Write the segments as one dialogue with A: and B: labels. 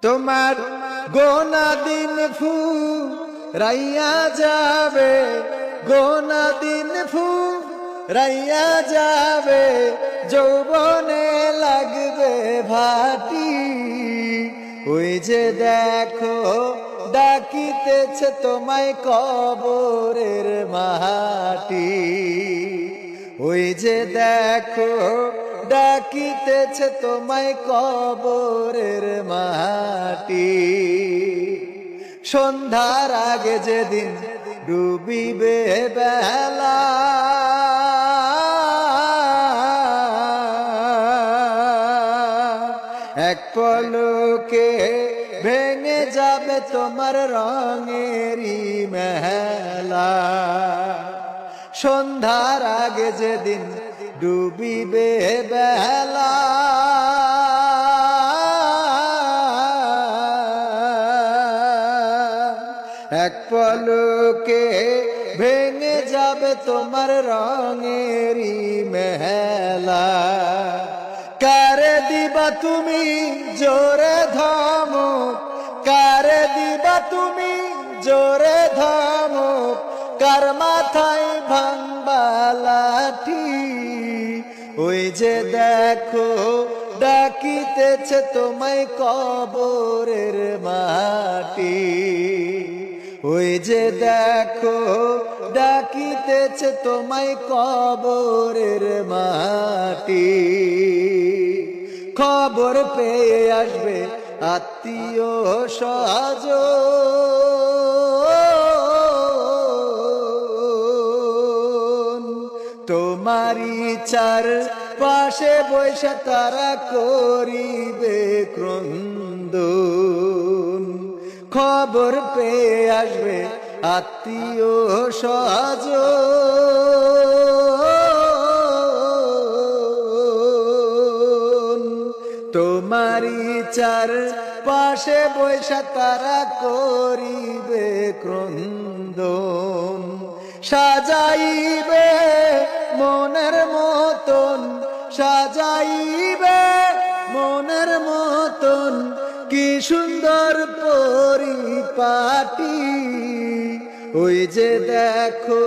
A: তোমার গোনা দিন ফুরাইয়া যাবে, গোনা দিন ফুরাইয়া যাবে, যৌবনে লাগবে ভাটি। ওই যে দেখো ডাকিতেছে তোমায় কবরের মাটি। ওই যে দেখো ডাকিতেছে তোমায় কবরের মাটি। সন্ধ্যার আগে যেদিন ডুবিবে বেলা, এক পলকে ভেঙে যাবে তোমার রঙেরই মেলা। সন্ধ্যার আগে যেদিন ডুবিবে বেলা, এক পলকে ভেঙে যাবে তোমার রঙেরই মেলা। কারে দিবা তুমি জোরে ধমক, কারে দিবা তুমি জোরে ধমক, কার মাথায় ভাঙবা লাঠি। ওই যে দেখো ডাকিতেছে তোমায় কবরের মাটি। ওই যে দেখো ডাকিতেছে তোমায় কবরের মাটি। খবর পেয়ে আসবে আত্মীয় স্বজন, তোমারই চার পাশে বৈশা তারা করিবে ক্রন্দন। খবর পেয়ে আসবে আত্মীয় স্বজন, তোমারই চার পাশে বৈশা তারা করিবে ক্রন্দন। সাজাইবে মনের মতন, সাজাইবে মনের মতন, কি সুন্দর পরিপাটি। ওই যে দেখো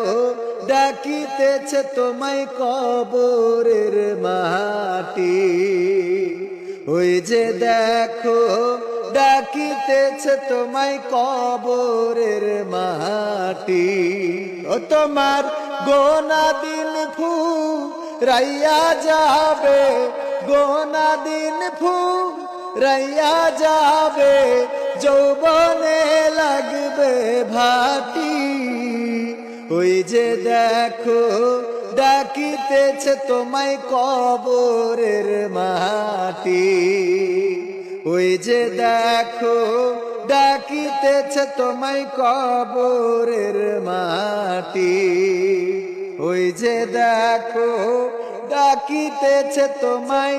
A: ডাকিতেছে তোমায় কবরের মাটি। ওই যে দেখো ডাকিতেছে তোমায় কবরের মাটি। ও তোমার গোনা দিন ফুরাইয়া যাবে, গোনা দিন ফুরাইয়া যাবে, যৌবনে লাগবে ভাটি। ওই যে দেখো ডাকিতেছে তোমায় কবরের মাটি। ওই যে দেখো ডাকিতেছে তোমায় কবরের মাটি। ওই যে দেখো ডাকিতেছে তোমায়